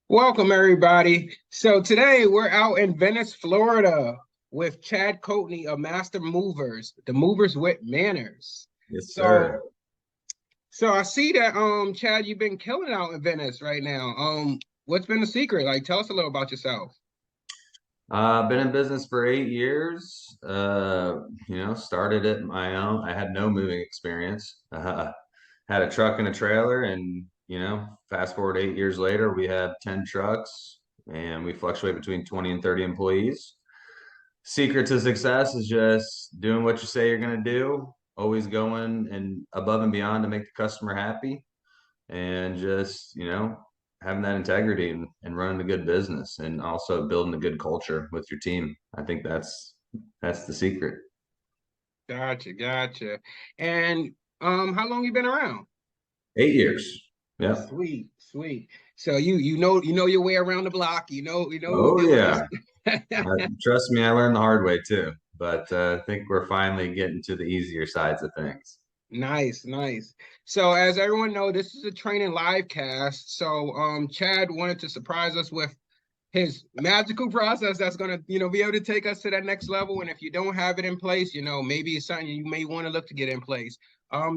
Welcome, everybody. So today we're out in Venice, Florida with Chad Coatney of Master Movers, the Movers with Manners. Yes, So, sir. so I see that Chad, you've been killing it out in Venice right now. What's been the secret? Like, tell us a little about yourself. Been in business for 8 years. Started it my own. I had no moving experience. Had a truck and a trailer, and fast forward 8 years later, we have 10 trucks, and we fluctuate between 20 and 30 employees. Secret to success is just doing what you say you're going to do, always going and above and beyond to make the customer happy, and just having that integrity and running a good business, and also building a good culture with your team. I think that's the secret. Gotcha. And how long you been around? 8 years. Yeah. Sweet. So you know your way around the block. Oh Doing yeah. this. Trust me, I learned the hard way too, but I think we're finally getting to the easier sides of things. Nice. So as everyone know, this is a training live cast. So Chad wanted to surprise us with his magical process that's gonna, be able to take us to that next level. And if you don't have it in place, maybe it's something you may want to look to get in place.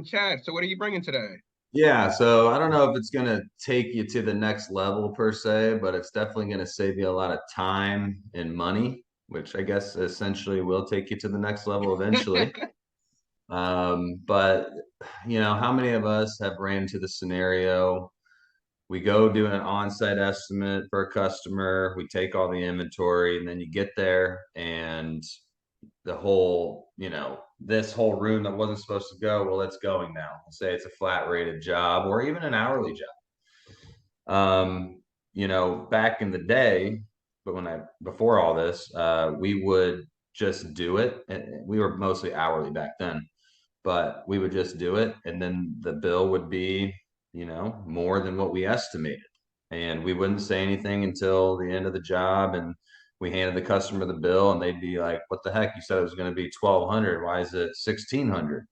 Chad, so what are you bringing today? Yeah, so I don't know if it's going to take you to the next level per se, but it's definitely going to save you a lot of time and money, which I guess essentially will take you to the next level eventually. But how many of us have ran into the scenario? We go do an on-site estimate for a customer, we take all the inventory, and then you get there and the whole, this whole room that wasn't supposed to go, well, it's going now. Say it's a flat rated job or even an hourly job. Back in the day, but before all this, we would just do it. And we were mostly hourly back then, but we would just do it. And then the bill would be, more than what we estimated. And we wouldn't say anything until the end of the job. And we handed the customer the bill and they'd be like, what the heck? You said it was going to be 1,200. Why is it 1,600?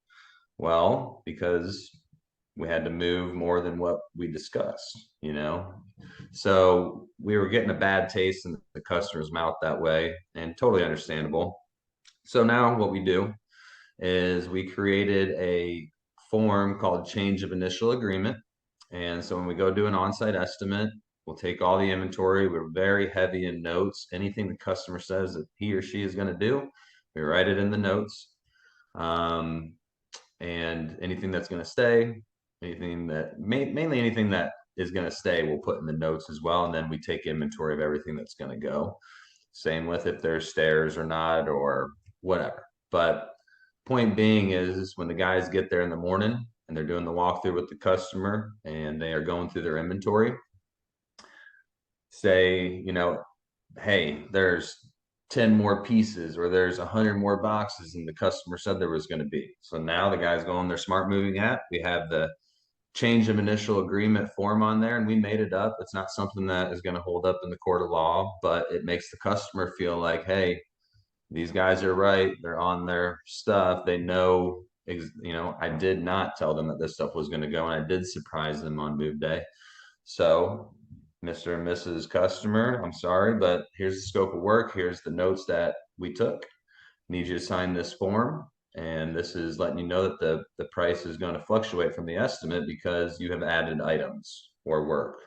Well, because we had to move more than what we discussed. So we were getting a bad taste in the customer's mouth that way, and totally understandable. So now what we do is we created a form called change of initial agreement. And so when we go do an on-site estimate, we'll take all the inventory. We're very heavy in notes. Anything the customer says that he or she is going to do, we write it in the notes. And anything that's going to stay, mainly anything that is going to stay, we'll put in the notes as well. And then we take inventory of everything that's going to go. Same with if there's stairs or not or whatever. But point being is when the guys get there in the morning and they're doing the walkthrough with the customer and they are going through their inventory, say, hey, there's 10 more pieces or there's 100 more boxes than the customer said there was going to be. So now the guys go on their smart moving app. We have the change of initial agreement form on there, and we made it up. It's not something that is going to hold up in the court of law, but it makes the customer feel like, hey, these guys are right. They're on their stuff. They know, I did not tell them that this stuff was going to go, and I did surprise them on move day. So Mr. and Mrs. Customer, I'm sorry, but here's the scope of work. Here's the notes that we took. Need you to sign this form. And this is letting you know that the price is going to fluctuate from the estimate because you have added items or work.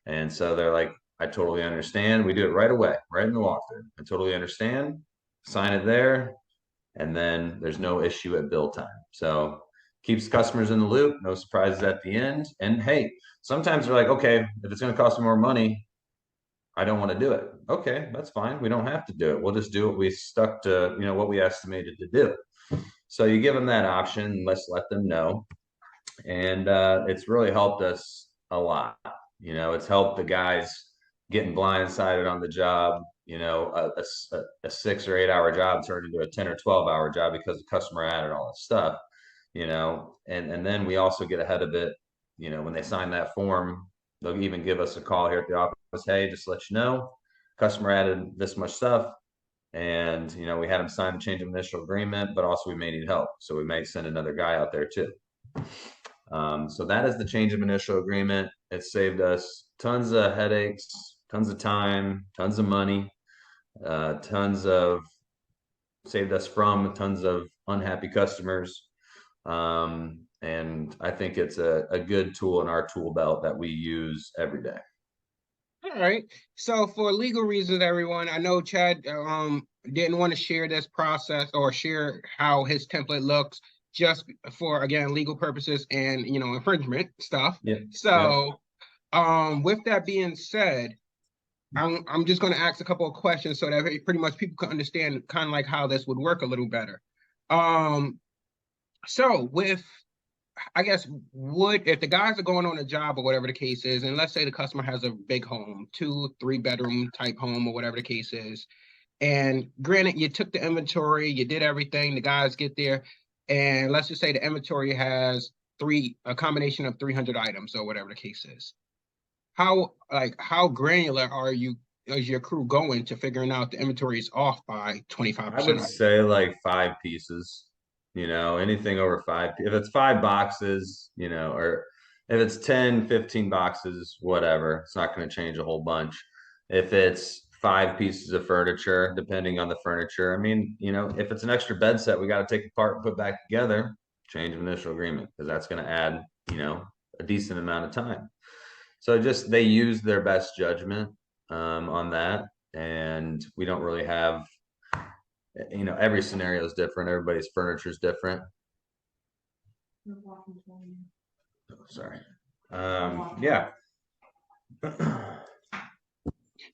And so they're like, I totally understand. We do it right away, right in the walkthrough. I totally understand. Sign it there. And then there's no issue at bill time. So keeps customers in the loop, no surprises at the end. And hey, sometimes they're like, okay, if it's going to cost me more money, I don't want to do it. Okay, that's fine. We don't have to do it. We'll just do what we stuck to, what we estimated to do. So you give them that option. Let's let them know. And it's really helped us a lot. It's helped the guys getting blindsided on the job. A 6 or 8 hour job turned into a 10 or 12 hour job because the customer added all this stuff. And then we also get ahead of it. When they sign that form, they'll even give us a call here at the office. Hey, just to let you know, customer added this much stuff. And we had them sign the change of initial agreement, but also we may need help. So we may send another guy out there too. So that is the change of initial agreement. It saved us tons of headaches, tons of time, tons of money, tons of saved us from tons of unhappy customers. And I think it's a good tool in our tool belt that we use every day. All right. So for legal reasons, everyone, I know Chad didn't want to share this process or share how his template looks just for again legal purposes and infringement stuff. Yeah. So with that being said, I'm just going to ask a couple of questions so that pretty much people can understand kind of like how this would work a little better. So with I guess if the guys are going on a job or whatever the case is, and let's say the customer has a big home, 2-3 bedroom type home or whatever the case is, and granted you took the inventory, you did everything, the guys get there, and let's just say the inventory has a combination of 300 items or whatever the case is. How granular is your crew going to figuring out the inventory is off by 25%? I would say like 5 pieces, anything over five. If it's 5 boxes, or if it's 10, 15 boxes, whatever, it's not going to change a whole bunch. If it's 5 pieces of furniture, depending on the furniture, I mean, if it's an extra bed set, we got to take apart and put back together, change of initial agreement, because that's going to add, a decent amount of time. So just they use their best judgment on that. And we don't really have, every scenario is different. Everybody's furniture is different. Oh, sorry. Yeah.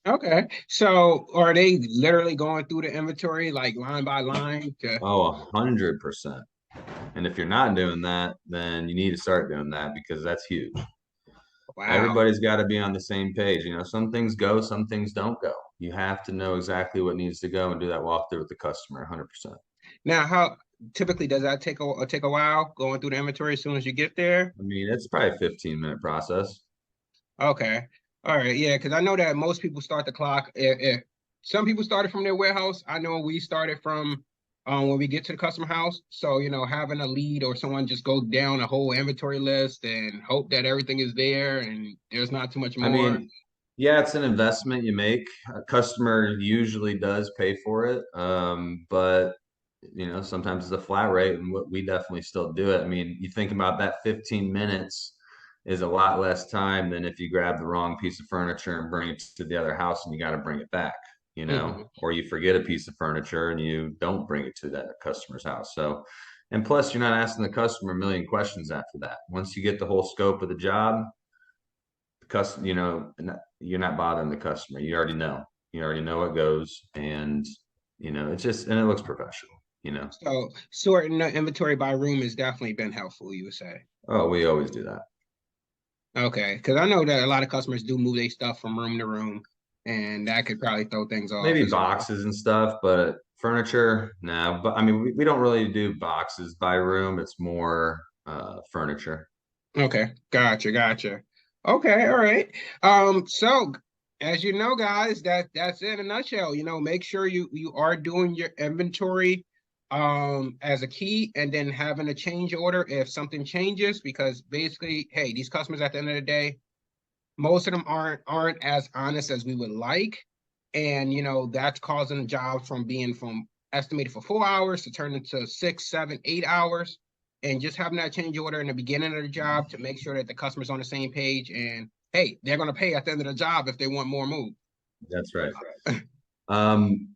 Okay. So are they literally going through the inventory like line by line to Oh, 100%. And if you're not doing that, then you need to start doing that because that's huge. wow. Everybody's got to be on the same page. Some things go, some things don't go. You have to know exactly what needs to go and do that walkthrough with the customer 100%. Now how typically does that take a while going through the inventory as soon as you get there? I mean, it's probably a 15-minute process. Okay. All right. Yeah, because I know that most people start the clock. If some people started from their warehouse, I know we started from when we get to the customer house. So, having a lead or someone just go down a whole inventory list and hope that everything is there and there's not too much I more. mean, yeah, it's an investment you make. A customer usually does pay for it. But sometimes it's a flat rate and we definitely still do it. I mean, you think about that 15 minutes is a lot less time than if you grab the wrong piece of furniture and bring it to the other house and you got to bring it back, Mhm. or you forget a piece of furniture and you don't bring it to that customer's house. So, and plus you're not asking the customer a million questions after that. Once you get the whole scope of the job, the customer, you're not bothering the customer. You already know what goes and it's just, and it looks professional. So sorting the inventory by room has definitely been helpful, you would say. Oh, we always do that. Okay, because I know that a lot of customers do move their stuff from room to room, and that could probably throw things off Maybe as well. boxes and stuff, but furniture, no. But I mean, we don't really do boxes by room. It's more furniture. Okay, gotcha. Okay, all right. So as you know, guys, that's it in a nutshell. Make sure you are doing your inventory as a key and then having a change order if something changes, because basically, hey, these customers at the end of the day, most of them aren't as honest as we would like. And that's causing jobs from being from estimated for 4 hours to turn into 6, 7, 8 hours. And just having that change order in the beginning of the job to make sure that the customer's on the same page and hey, they're gonna pay at the end of the job if they want more move. That's right. Um,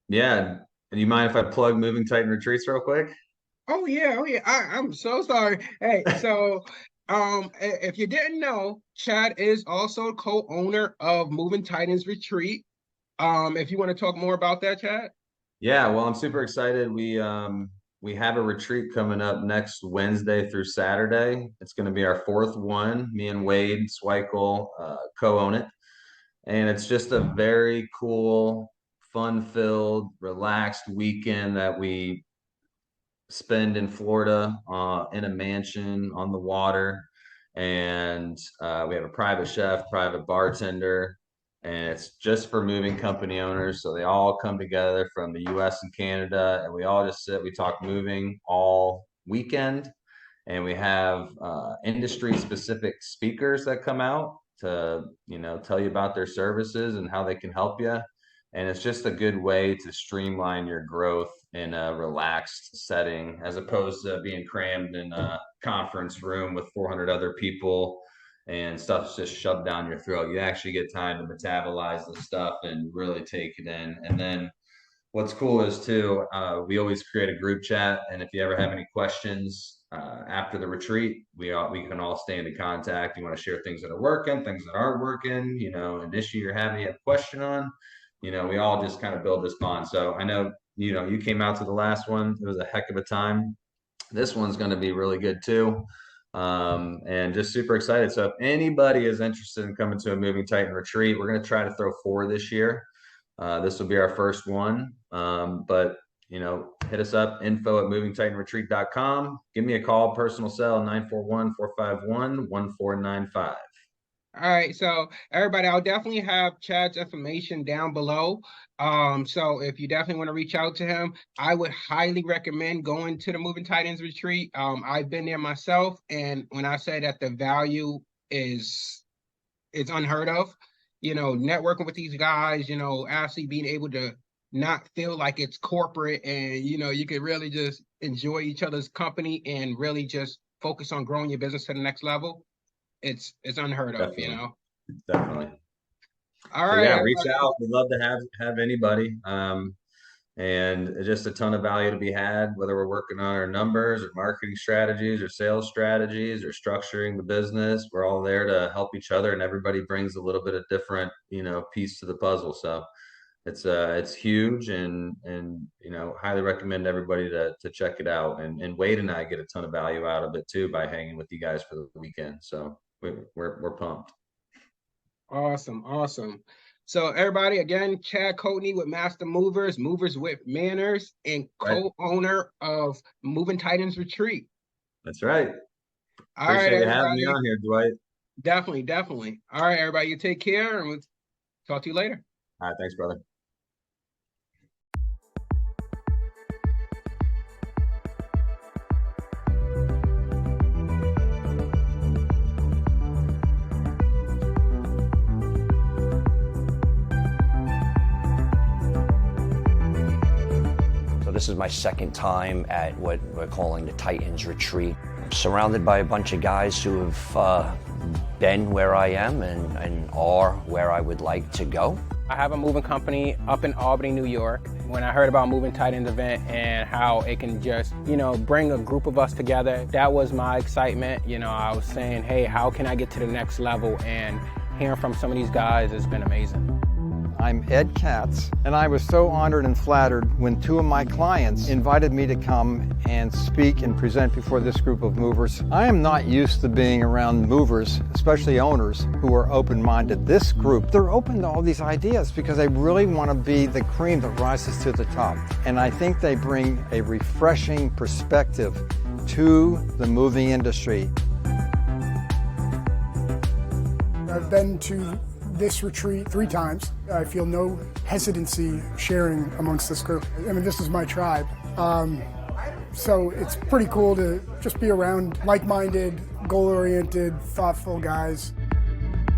yeah. And you mind if I plug moving tight and retreats real quick? Oh yeah. I'm so sorry. Hey, so If you didn't know, Chad is also co-owner of Moving Titans Retreat. If you want to talk more about that, Chad. Yeah, well, I'm super excited. We have a retreat coming up next Wednesday through Saturday. It's going to be our fourth one. Me and Wade Swikel co-own it, and it's just a very cool, fun-filled, relaxed weekend that we spend in Florida in a mansion on the water. And we have a private chef, private bartender, and it's just for moving company owners. So they all come together from the US and Canada, and we all just sit, we talk moving all weekend. And we have industry specific speakers that come out to, tell you about their services and how they can help you. And it's just a good way to streamline your growth in a relaxed setting as opposed to being crammed in a conference room with 400 other people and stuff's just shoved down your throat. You actually get time to metabolize the stuff and really take it in. And then what's cool is too, we always create a group chat, and if you ever have any questions after the retreat, we can all stay into contact. You want to share things that are working, things that aren't working, an issue you're having, you have a question on, we all just kind of build this bond. So I know, you came out to the last one. It was a heck of a time. This one's going to be really good too. And just super excited. So if anybody is interested in coming to a Moving Titan retreat, we're going to try to throw 4 this year. This will be our first one. But hit us up, info@movingtitanretreat.com. Give me a call, personal cell 941-451-1495. All right, so everybody, I'll definitely have Chad's information down below. So if you definitely want to reach out to him, I would highly recommend going to the Moving Titans retreat. I've been there myself, and when I say that the value is it's unheard of, networking with these guys, actually being able to not feel like it's corporate, and you could really just enjoy each other's company and really just focus on growing your business to the next level. It's unheard of, Definitely. Definitely. All So right, yeah, reach everybody. out. We'd love to have anybody. And just a ton of value to be had, whether we're working on our numbers or marketing strategies or sales strategies or structuring the business. We're all there to help each other, and everybody brings a little bit of different, piece to the puzzle. So it's huge, and highly recommend everybody to check it out. And Wade and I get a ton of value out of it too by hanging with you guys for the weekend. So we're pumped. Awesome. So everybody, again, Chad Coatney with Master Movers, Movers with Manners, and Right. co-owner of Moving Titans Retreat. That's right. All right, Appreciate you having me everybody. on here, Dwight. Definitely. All right, everybody, you take care, and we'll talk to you later. All right, thanks, brother. So this is my second time at what we're calling the Titans Retreat. I'm surrounded by a bunch of guys who have been where I am and are where I would like to go. I have a moving company up in Albany, New York. When I heard about Moving Titans event and how it can just, bring a group of us together, that was my excitement. I was saying, hey, how can I get to the next level? And hearing from some of these guys has been amazing. I'm Ed Katz, and I was so honored and flattered when 2 of my clients invited me to come and speak and present before this group of movers. I am not used to being around movers, especially owners, who are open-minded. This group, they're open to all these ideas because they really want to be the cream that rises to the top. And I think they bring a refreshing perspective to the moving industry. I've been to this retreat 3 times. I feel no hesitancy sharing amongst this group. I mean, this is my tribe. So it's pretty cool to just be around like-minded, goal-oriented, thoughtful guys.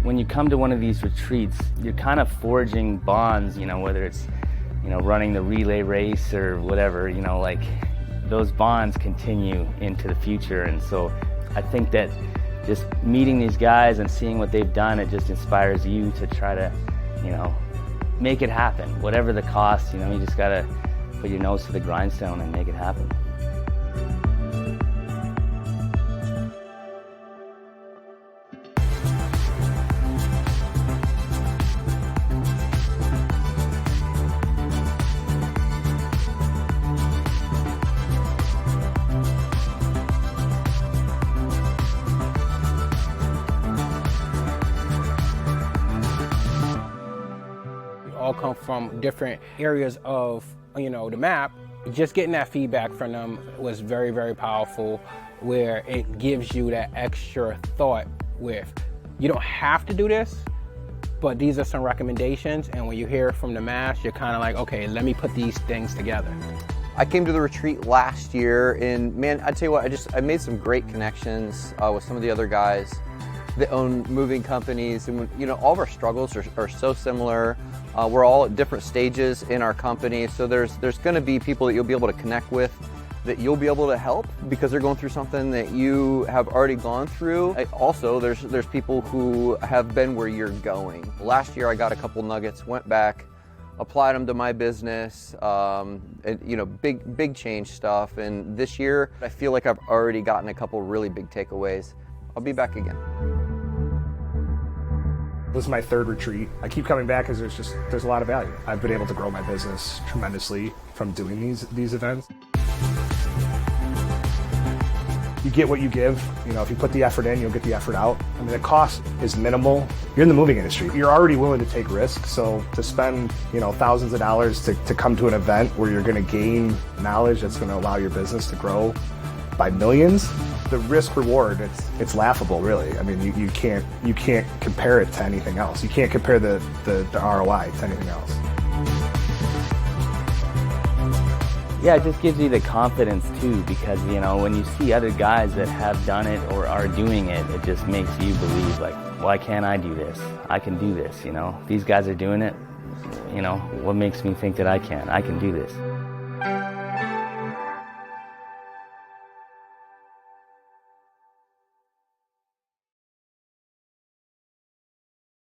When you come to one of these retreats, you're kind of forging bonds, whether it's, running the relay race or whatever, those bonds continue into the future. And so I think that just meeting these guys and seeing what they've done, it just inspires you to try to, make it happen. Whatever the cost, you just gotta put your nose to the grindstone and make it happen. all come from different areas of, the map. Just getting that feedback from them was very, very powerful, where it gives you that extra thought with, you don't have to do this, but these are some recommendations, and when you hear it from the mass, you're kind of like, okay, let me put these things together. I came to the retreat last year, and man, I tell you what, I made some great connections with some of the other guys that own moving companies, and all of our struggles are so similar. We're all at different stages in our company, so there's going to be people that you'll be able to connect with, that you'll be able to help because they're going through something that you have already gone through. Also, there's people who have been where you're going. Last year, I got a couple nuggets, went back, applied them to my business, and, big change stuff. And this year, I feel like I've already gotten a couple really big takeaways. I'll be back again. This is my third retreat. I keep coming back because there's a lot of value. I've been able to grow my business tremendously from doing these events. You get what you give. If you put the effort in, you'll get the effort out. I mean, the cost is minimal. You're in the moving industry. You're already willing to take risks. So to spend, thousands of dollars to come to an event where you're going to gain knowledge that's going to allow your business to grow by millions, the risk reward, it's laughable, really. I mean, you can't compare it to anything else. You can't compare the ROI to anything else. Yeah, it just gives you the confidence too, because when you see other guys that have done it or are doing it, it just makes you believe, like, why can't I do this? I can do this. These guys are doing it. What makes me think that I can do this?